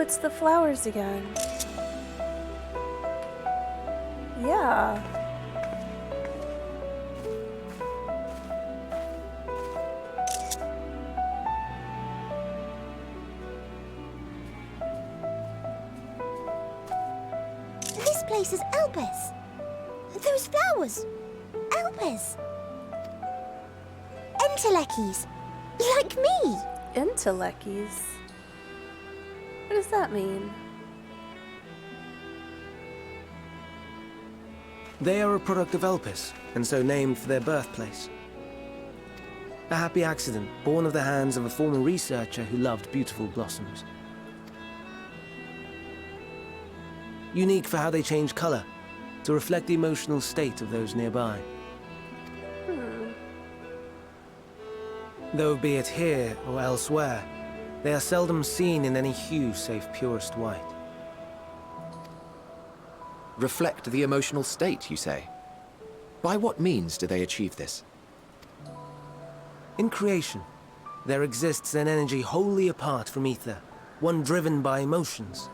Oh, it's the flowers again. Yeah. This place is Elpis. Those flowers. Elpis. Entelekis. Like me. Entelekis? What does that mean? They are a product of Elpis, and so named for their birthplace. A happy accident, born of the hands of a former researcher who loved beautiful blossoms. Unique for how they change color, to reflect the emotional state of those nearby. Though be it here or elsewhere, they are seldom seen in any hue save purest white. Reflect the emotional state, you say? By what means do they achieve this? In creation, there exists an energy wholly apart from ether, one driven by emotions.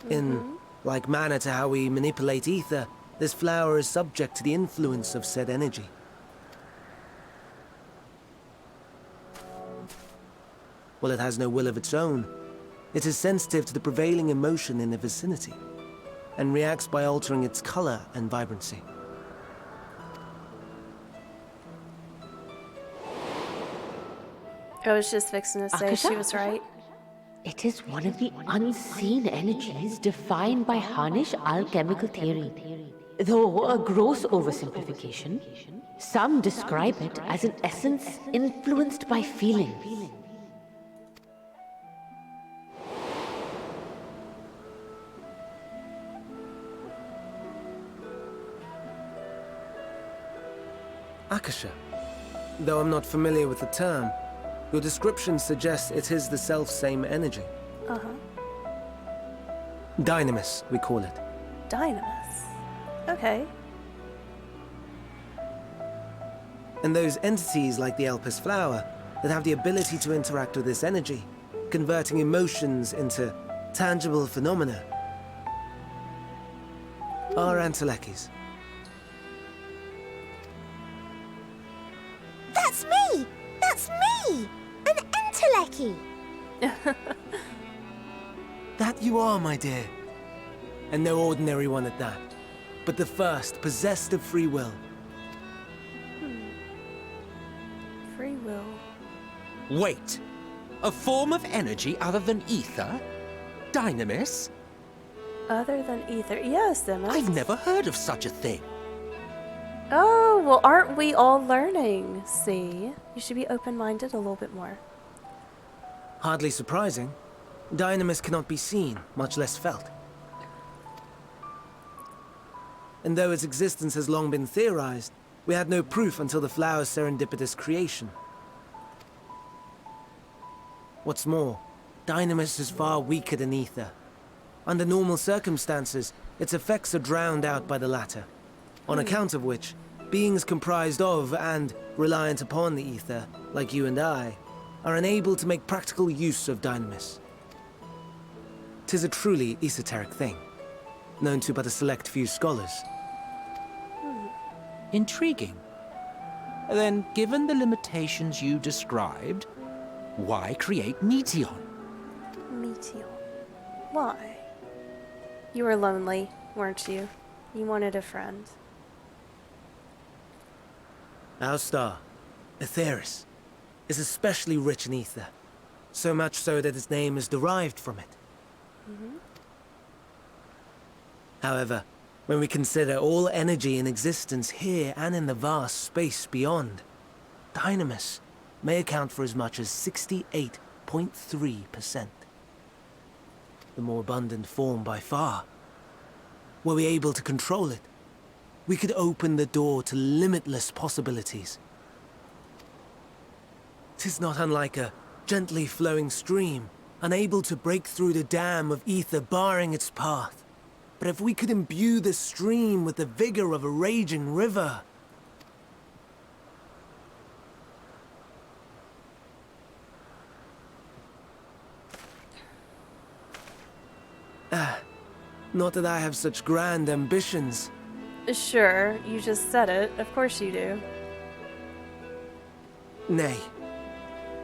In like manner to how we manipulate ether, this flower is subject to the influence of said energy. While it has no will of its own, it is sensitive to the prevailing emotion in the vicinity, and reacts by altering its color and vibrancy. I was just fixing to say she was right. It is one of the unseen energies defined by Harnish alchemical theory. Though a gross oversimplification, some describe it as an essence influenced by feeling. Akasha. Though I'm not familiar with the term, your description suggests it is the self-same energy. Uh-huh. Dynamis, we call it. Dynamis. Okay. And those entities like the Elpis flower that have the ability to interact with this energy, converting emotions into tangible phenomena, are Entelekis. That's me! That's me! An Enteleki! That you are, my dear. And no ordinary one at that, but the first possessed of free will. Free will. Wait. A form of energy other than ether? Dynamis? Other than ether. Yes, Demis. I've never heard of such a thing. Oh, well, aren't we all learning? See? You should be open-minded a little bit more. Hardly surprising. Dynamis cannot be seen, much less felt. And though its existence has long been theorized, we had no proof until the flower's serendipitous creation. What's more, Dynamis is far weaker than ether. Under normal circumstances, its effects are drowned out by the latter, on account of which, beings comprised of and reliant upon the ether, like you and I, are unable to make practical use of Dynamis. 'Tis a truly esoteric thing, known to but a select few scholars. Intriguing. Then, given the limitations you described, why create Meteon? Meteor. Why? You were lonely, weren't you? You wanted a friend. Our star, Aetheris, is especially rich in ether, so much so that its name is derived from it. However, when we consider all energy in existence here and in the vast space beyond, Dynamis may account for as much as 68.3%. The more abundant form by far. Were we able to control it, we could open the door to limitless possibilities. 'Tis not unlike a gently flowing stream, unable to break through the dam of ether barring its path. But if we could imbue the stream with the vigor of a raging river... Not that I have such grand ambitions. Sure, you just said it. Of course you do. Nay.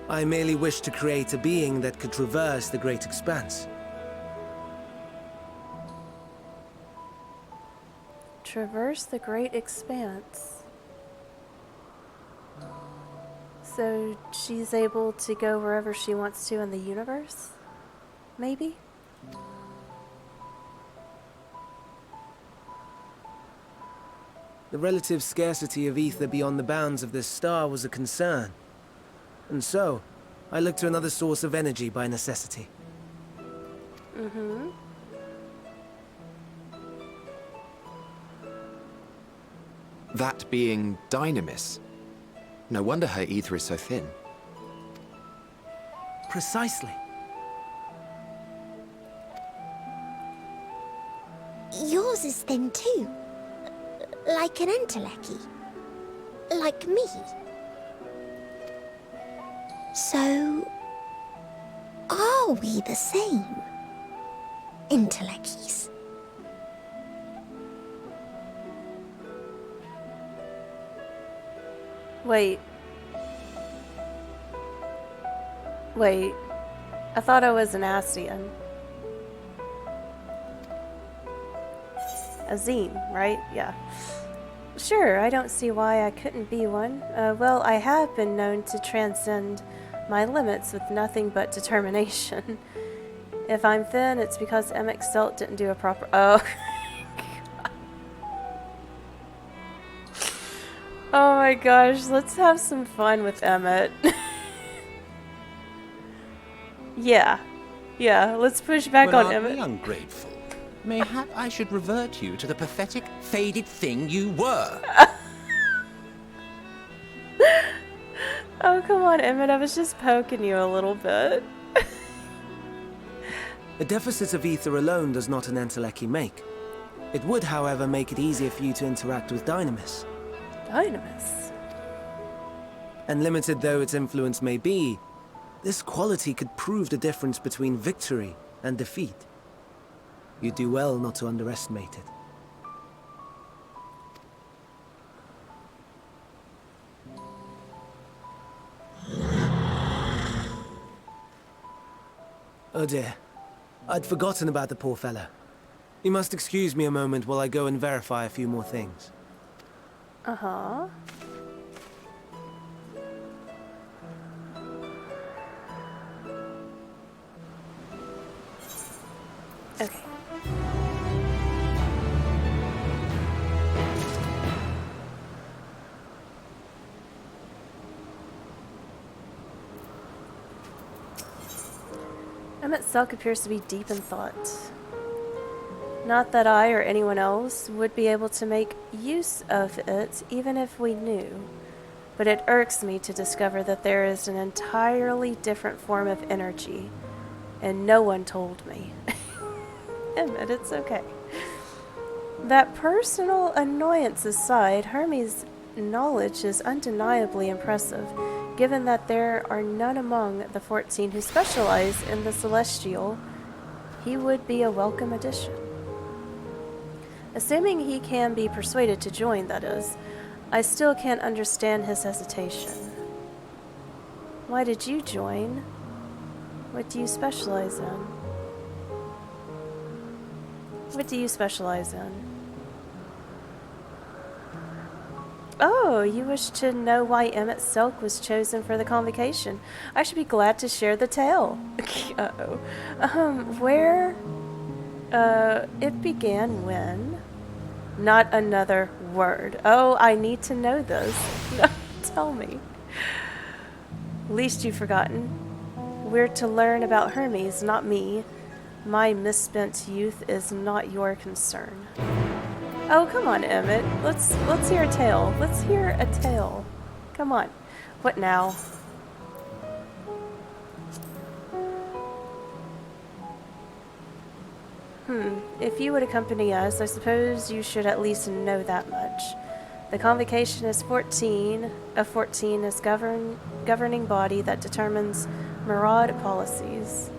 I merely wish to create a being that could traverse the great expanse. Traverse the great expanse. So she's able to go wherever she wants to in the universe? Maybe? The relative scarcity of ether beyond the bounds of this star was a concern. And so, I looked to another source of energy by necessity. Mm-hmm. That being Dynamis. No wonder her ether is so thin. Precisely. Yours is thin too. Like an entelechy. Like me. So, are we the same? Entelecchies. Wait. I thought I was an Astian. A Zine, right? Yeah. Sure, I don't see why I couldn't be one. Well, I have been known to transcend my limits with nothing but determination. If I'm thin, it's because Emet Stelt didn't do a proper... Oh. Oh my gosh, let's have some fun with Emet. Yeah, let's push back on Aren't we Emet. ungrateful? Mayhap I should revert you to the pathetic, faded thing you were. Oh, come on, Emet, I was just poking you a little bit. A deficit of ether alone does not an entelechy make. It would, however, make it easier for you to interact with Dynamis. Dynamis. And limited though its influence may be, this quality could prove the difference between victory and defeat. You do well not to underestimate it. Oh dear. I'd forgotten about the poor fella. You must excuse me a moment while I go and verify a few more things. Uh-huh. Okay. Emet Selk appears to be deep in thought. Not that I or anyone else would be able to make use of it even if we knew, but it irks me to discover that there is an entirely different form of energy, and no one told me. Emet, it's okay. That personal annoyance aside, Hermes' knowledge is undeniably impressive, given that there are none among the 14 who specialize in the celestial. He would be a welcome addition. Assuming he can be persuaded to join, that is, I still can't understand his hesitation. Why did you join? What do you specialize in? What do you specialize in? Oh, you wish to know why Emet Selk was chosen for the convocation. I should be glad to share the tale. Uh-oh. Where? It began when? Not another word. Oh, I need to know this. No, tell me. Least you've forgotten. We're to learn about Hermes, not me. My misspent youth is not your concern. Oh, come on, Emet. Let's hear a tale. Let's hear a tale. Come on. What now? If you would accompany us, I suppose you should at least know that much. The convocation is 14. A 14 is governing body that determines Murad policies.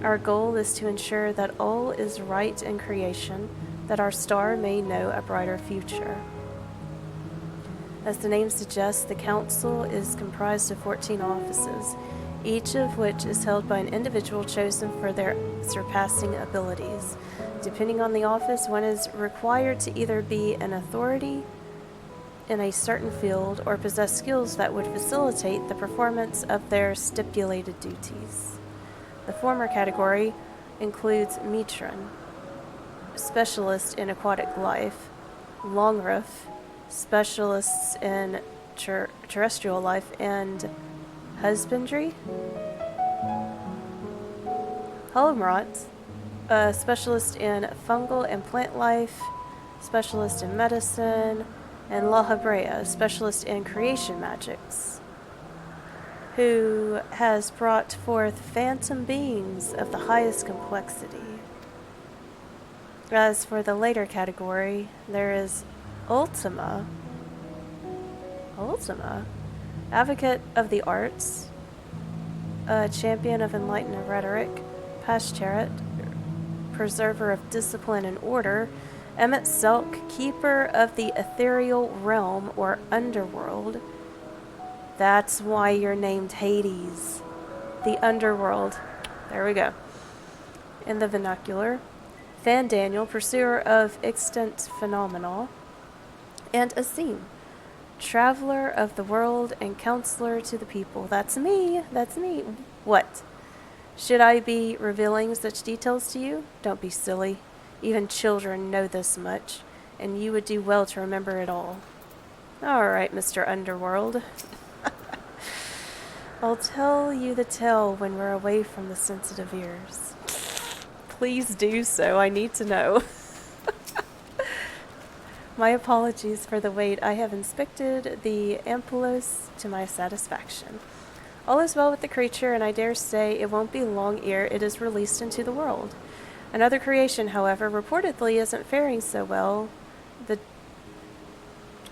Our goal is to ensure that all is right in creation, that our star may know a brighter future. As the name suggests, the council is comprised of 14 offices, each of which is held by an individual chosen for their surpassing abilities. Depending on the office, one is required to either be an authority in a certain field or possess skills that would facilitate the performance of their stipulated duties. The former category includes matron, specialist in aquatic life, longroof, specialists in terrestrial life, and husbandry. Holomrot, a specialist in fungal and plant life, specialist in medicine, and La Habrea, specialist in creation magics, who has brought forth phantom beings of the highest complexity. As for the later category, there is Ultima, advocate of the arts, a champion of enlightened rhetoric, Pascheret, preserver of discipline and order, Emet Selk, keeper of the ethereal realm or underworld. That's why you're named Hades, the underworld. There we go. In the vernacular, Van Daniel, pursuer of extant phenomena, and Asim, traveler of the world and counselor to the people. That's me. What? Should I be revealing such details to you? Don't be silly. Even children know this much, and you would do well to remember it all. All right, Mr. Underworld. I'll tell you the tale when we're away from the sensitive ears. Please do so. I need to know. My apologies for the wait. I have inspected the Ampulos to my satisfaction. All is well with the creature, and I dare say it won't be long ere it is released into the world. Another creation, however, reportedly isn't faring so well.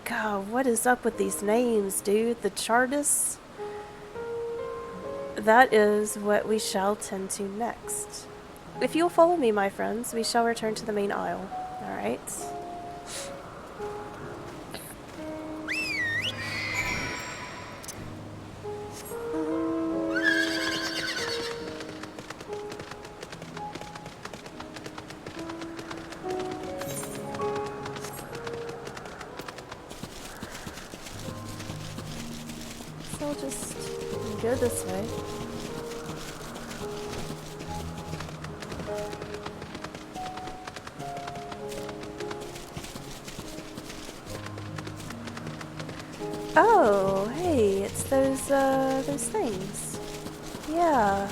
God, what is up with these names, dude? The Chartis? That is what we shall tend to next. If you'll follow me, my friends, we shall return to the main aisle. Alright. So I'll just go this way. Oh, hey, it's those things. Yeah.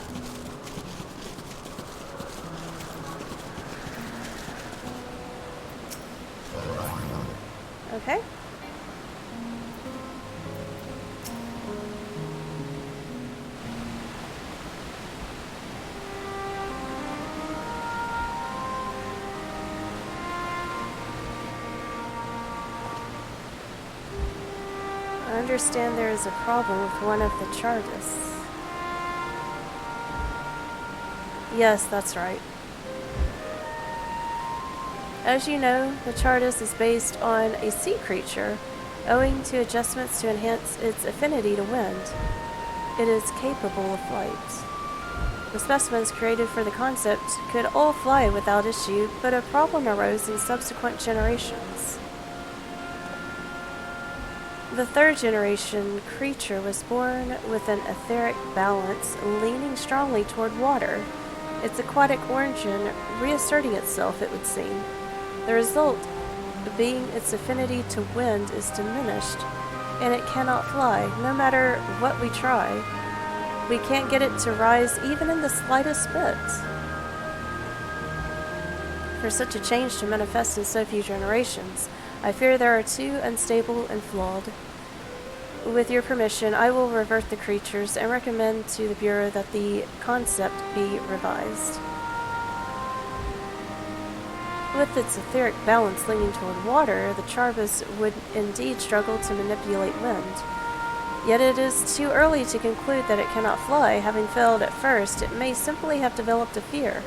Okay. I understand there is a problem with one of the Chartis. Yes, that's right. As you know, the Chartis is based on a sea creature, owing to adjustments to enhance its affinity to wind. It is capable of flight. The specimens created for the concept could all fly without issue, but a problem arose in subsequent generations. The third generation creature was born with an etheric balance leaning strongly toward water, its aquatic origin reasserting itself, it would seem. The result being its affinity to wind is diminished, and it cannot fly, no matter what we try. We can't get it to rise even in the slightest bit. For such a change to manifest in so few generations, I fear there are too unstable and flawed. With your permission, I will revert the creatures and recommend to the Bureau that the concept be revised. With its etheric balance leaning toward water, the Charvis would indeed struggle to manipulate wind. Yet it is too early to conclude that it cannot fly. Having failed at first, it may simply have developed a fear.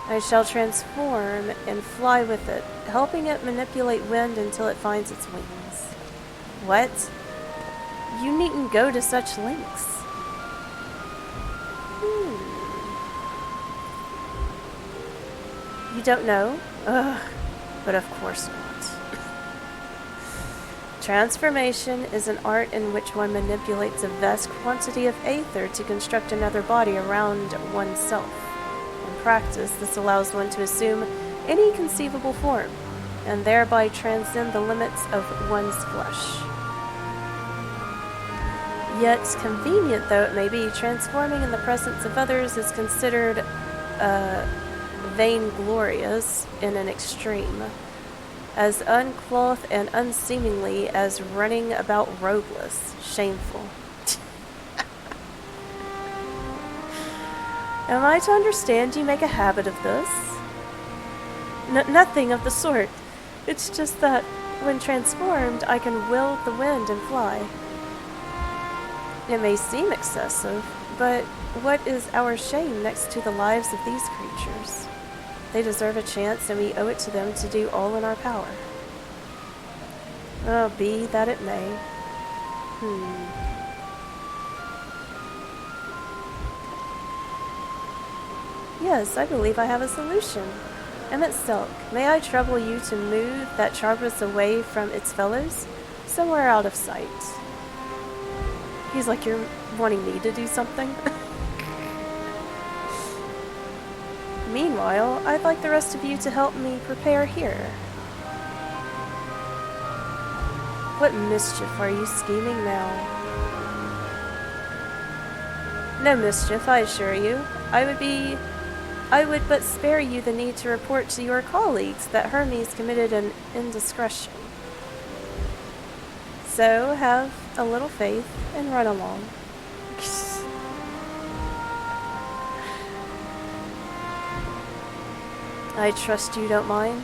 I shall transform and fly with it, helping it manipulate wind until it finds its wings. What? You needn't go to such lengths. You don't know? Ugh, but of course not. Transformation is an art in which one manipulates a vast quantity of aether to construct another body around oneself. In practice, this allows one to assume any conceivable form, and thereby transcend the limits of one's flesh. Yet, convenient though it may be, transforming in the presence of others is considered vainglorious in an extreme, as unclothed and unseemly as running about robeless. Shameful. Am I to understand you make a habit of this? Nothing of the sort. It's just that, when transformed, I can will the wind and fly. It may seem excessive, but what is our shame next to the lives of these creatures? They deserve a chance, and we owe it to them to do all in our power. Oh, be that it may. Yes, I believe I have a solution. Emet Silk, may I trouble you to move that Charbus away from its fellows? Somewhere out of sight. He's like, you're wanting me to do something? Meanwhile, I'd like the rest of you to help me prepare here. What mischief are you scheming now? No mischief, I assure you. I would but spare you the need to report to your colleagues that Hermes committed an indiscretion. So have a little faith and run along. I trust you don't mind.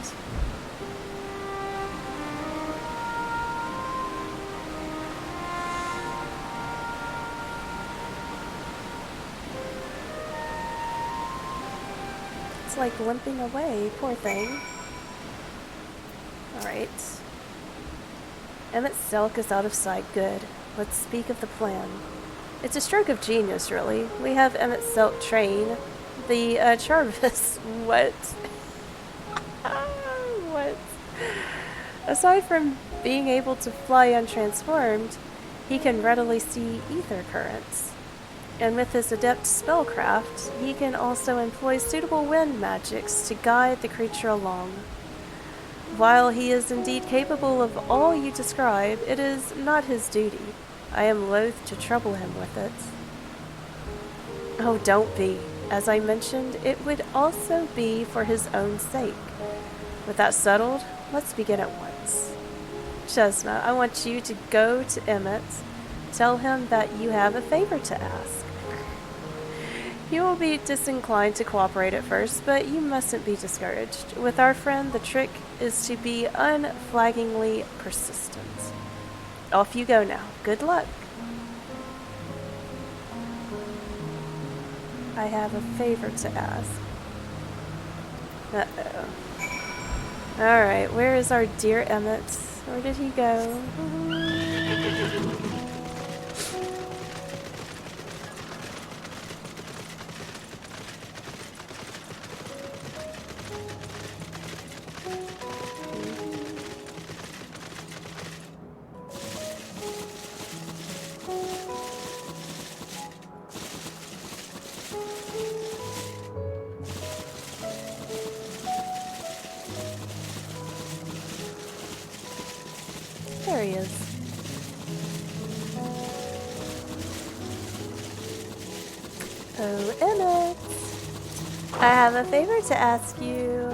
It's like limping away, poor thing. Alright. Emet Silk is out of sight. Good. Let's speak of the plan. It's a stroke of genius, really. We have Emet Silk train the Charbus. What? What? Aside from being able to fly untransformed, he can readily see ether currents. And with his adept spellcraft, he can also employ suitable wind magics to guide the creature along. While he is indeed capable of all you describe, it is not his duty. I am loath to trouble him with it. Oh, don't be. As I mentioned, it would also be for his own sake. With that settled, let's begin at once. Chestnut, I want you to go to Emmet. Tell him that you have a favor to ask. He will be disinclined to cooperate at first, but you mustn't be discouraged. With our friend, the trick is to be unflaggingly persistent. Off you go now. Good luck. I have a favor to ask. Uh-oh. Alright, where is our dear Emmet? Where did he go? There he is. Oh, Emmet! I have a favor to ask you.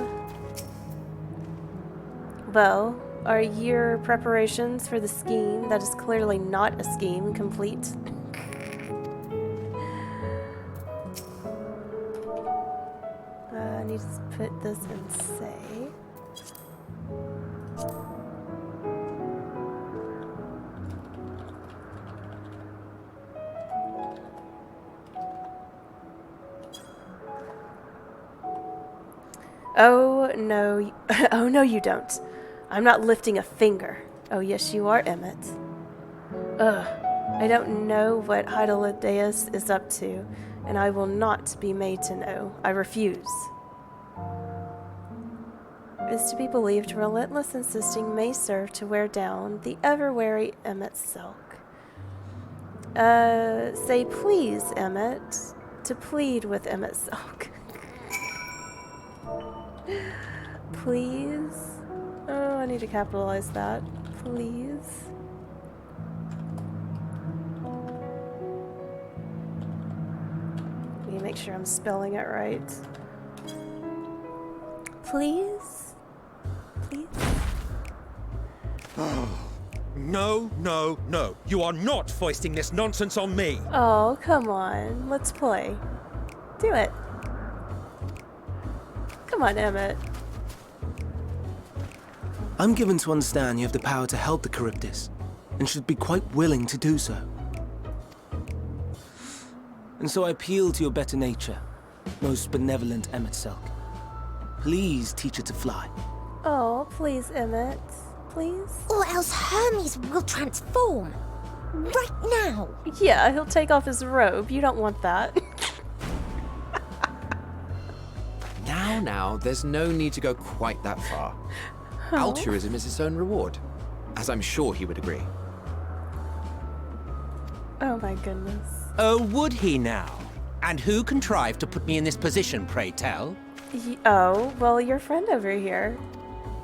Well, are your preparations for the scheme, that is clearly not a scheme, complete? I need to put this in say. Oh, no. Oh, no, you don't. I'm not lifting a finger. Oh, yes, you are, Emmett. Ugh. I don't know what Hydaladeius is up to, and I will not be made to know. I refuse. It is to be believed relentless insisting may serve to wear down the ever-wary Emmett Silk. Say please, Emmett. To plead with Emmett Silk. Please? Oh, I need to capitalize that. Please. Let me make sure I'm spelling it right. Please? Please? No, no, no. You are not foisting this nonsense on me. Oh, come on. Let's play. Do it. Come on, Emmett. I'm given to understand you have the power to help the Charybdis, and should be quite willing to do so. And so I appeal to your better nature, most benevolent Emmett Selk. Please teach her to fly. Oh, please, Emmett. Please? Or else Hermes will transform. Right now. Yeah, he'll take off his robe. You don't want that. Now, there's no need to go quite that far. Altruism is its own reward, as I'm sure he would agree. Oh my goodness. Oh, would he now? And who contrived to put me in this position, pray tell? Oh, well, your friend over here.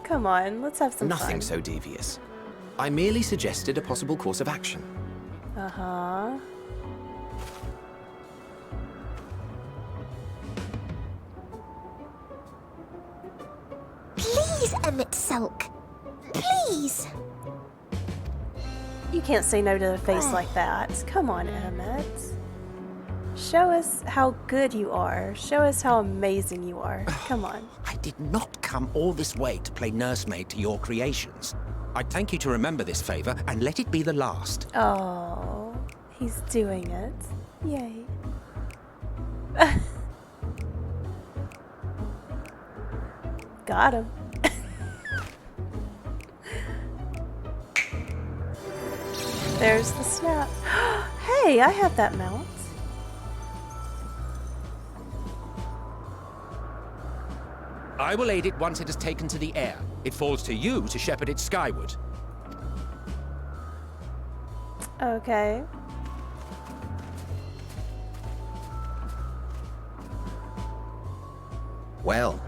Come on, let's have some Nothing fun. so devious. I merely suggested a possible course of action. Uh-huh. Please, Emmett Sulk. Please. You can't say no to a face like that. Come on, Emmett. Show us how good you are. Show us how amazing you are. Come on. I did not come all this way to play nursemaid to your creations. I'd thank you to remember this favor and let it be the last. Oh, he's doing it. Yay. Got him. There's the snap. Hey, I have that mount. I will aid it once it is taken to the air. It falls to you to shepherd it skyward. Okay. Well,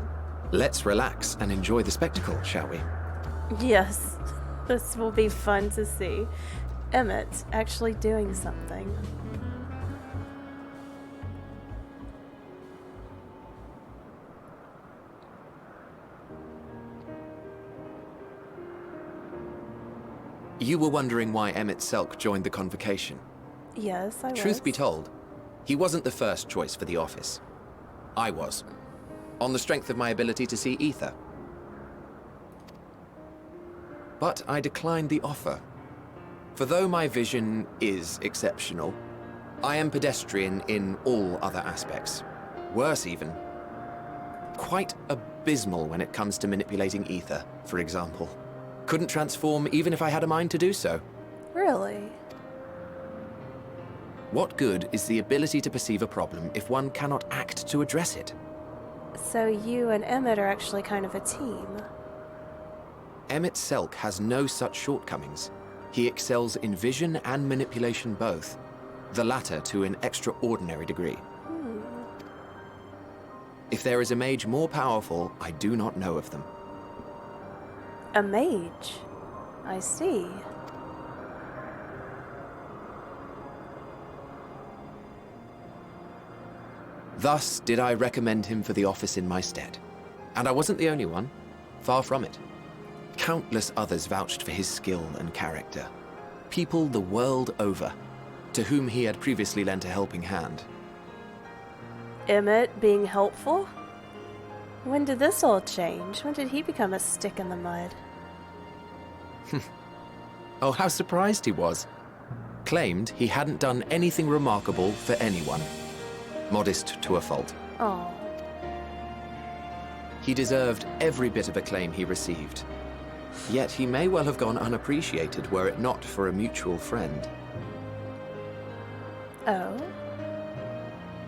let's relax and enjoy the spectacle, shall we? Yes, this will be fun to see. Emmett actually doing something. You were wondering why Emmett Selk joined the convocation. Yes, I was. Truth be told, he wasn't the first choice for the office. I was, on the strength of my ability to see ether. But I declined the offer. For though my vision is exceptional, I am pedestrian in all other aspects. Worse even, quite abysmal when it comes to manipulating ether, for example. Couldn't transform even if I had a mind to do so. Really? What good is the ability to perceive a problem if one cannot act to address it? So you and Emmett are actually kind of a team. Emmett Selk has no such shortcomings. He excels in vision and manipulation both, the latter to an extraordinary degree. If there is a mage more powerful, I do not know of them. A mage? I see. Thus did I recommend him for the office in my stead. And I wasn't the only one. Far from it. Countless others vouched for his skill and character. People the world over, to whom he had previously lent a helping hand. Emmett being helpful? When did this all change? When did he become a stick in the mud? Oh, how surprised he was. Claimed he hadn't done anything remarkable for anyone. Modest to a fault. Oh. He deserved every bit of acclaim he received. Yet he may well have gone unappreciated were it not for a mutual friend. Oh?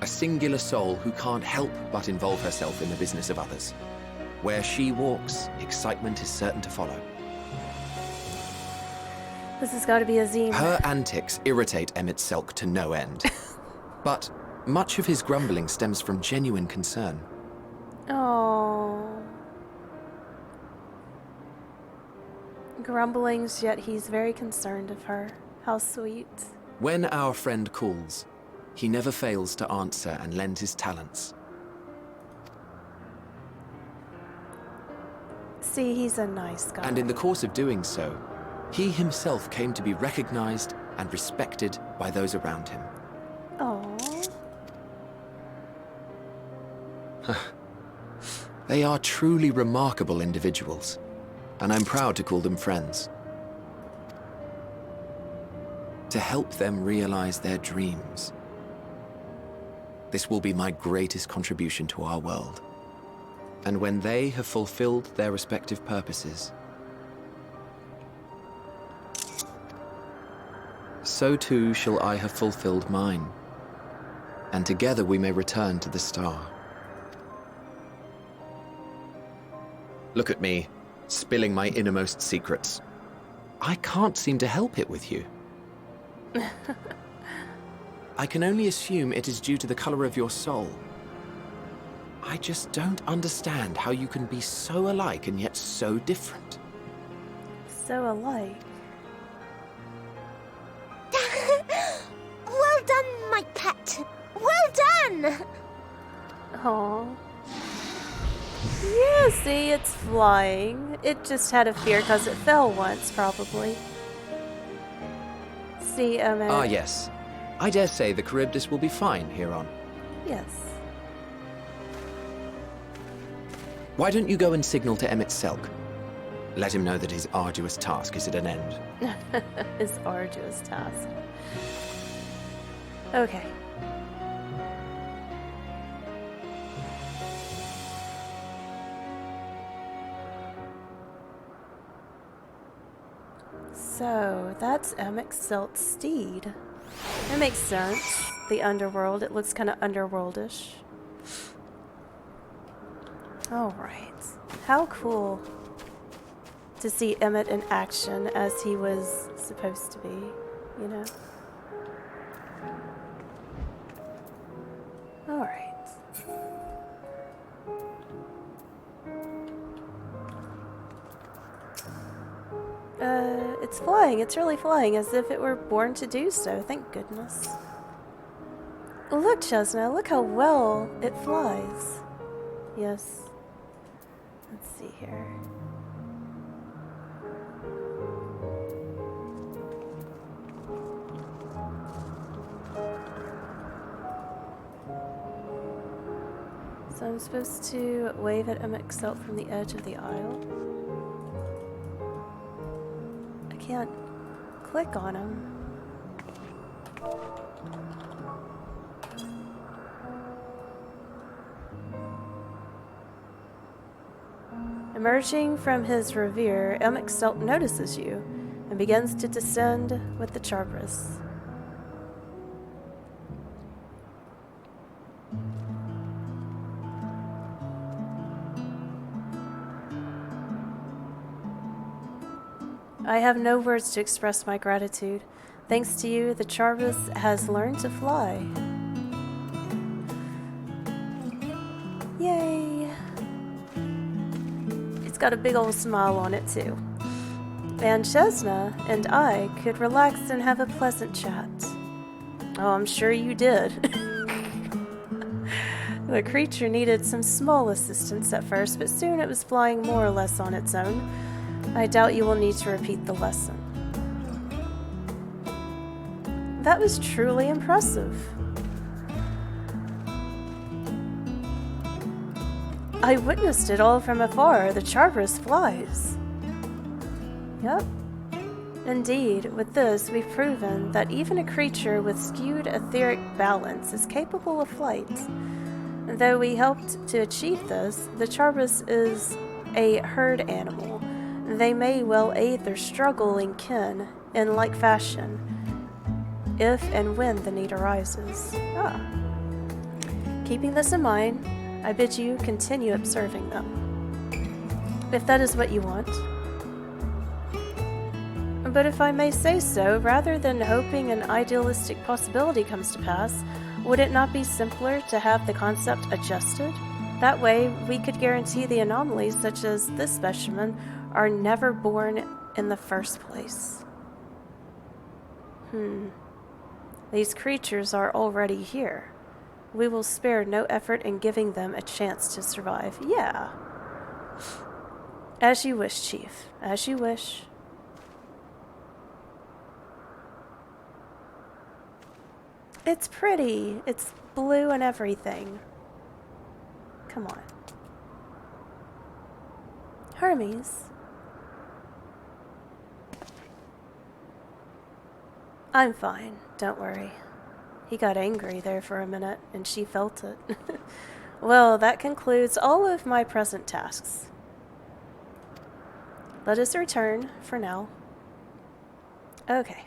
A singular soul who can't help but involve herself in the business of others. Where she walks, excitement is certain to follow. This has got to be Azim. Her antics irritate Emet Selk to no end. But much of his grumbling stems from genuine concern. Oh. Grumblings, yet he's very concerned of her. How sweet. When our friend calls, he never fails to answer and lend his talents. See, he's a nice guy. And in the course of doing so, he himself came to be recognized and respected by those around him. Oh. They are truly remarkable individuals, and I'm proud to call them friends. To help them realize their dreams. This will be my greatest contribution to our world. And when they have fulfilled their respective purposes, so too shall I have fulfilled mine, and together we may return to the star. Look at me, spilling my innermost secrets. I can't seem to help it with you. I can only assume it is due to the color of your soul. I just don't understand how you can be so alike and yet so different. So alike. Well done, my pet. Well done. Oh. Yeah, see, it's flying. It just had a fear because it fell once, probably. See, Emet. Ah, yes. I dare say the Charybdis will be fine here on. Yes. Why don't you go and signal to Emet Selk? Let him know that his arduous task is at an end. His arduous task. Okay. So, that's Emet Selk's steed. That makes sense. The underworld, it looks kind of underworldish. Alright. How cool to see Emet in action as he was supposed to be, you know? Alright. It's flying. It's really flying as if it were born to do so. Thank goodness. Look, Chesna, look how well it flies. Yes. Let's see here. So I'm supposed to wave at Emet Selk from the edge of the aisle. I can't click on him. Emerging from his reverie, Emet Selk notices you and begins to descend with the Charybdis. I have no words to express my gratitude. Thanks to you, the Charybdis has learned to fly. Yay! It's got a big old smile on it too. And Chesna and I could relax and have a pleasant chat. Oh, I'm sure you did. The creature needed some small assistance at first, but soon it was flying more or less on its own. I doubt you will need to repeat the lesson. That was truly impressive. I witnessed it all from afar. The Charybdis flies. Yep. Indeed, with this, we've proven that even a creature with skewed etheric balance is capable of flight. Though we helped to achieve this, the Charbus is a herd animal. They may well aid their struggling kin in like fashion, if and when the need arises. Ah. Keeping this in mind, I bid you continue observing them, if that is what you want. But if I may say so, rather than hoping an idealistic possibility comes to pass, would it not be simpler to have the concept adjusted? That way, we could guarantee the anomalies such as this specimen are never born in the first place. These creatures are already here. We will spare no effort in giving them a chance to survive. Yeah. As you wish, Chief. As you wish. It's pretty. It's blue and everything. Come on. Hermes. I'm fine. Don't worry. He got angry there for a minute, and she felt it. Well, that concludes all of my present tasks. Let us return for now. Okay.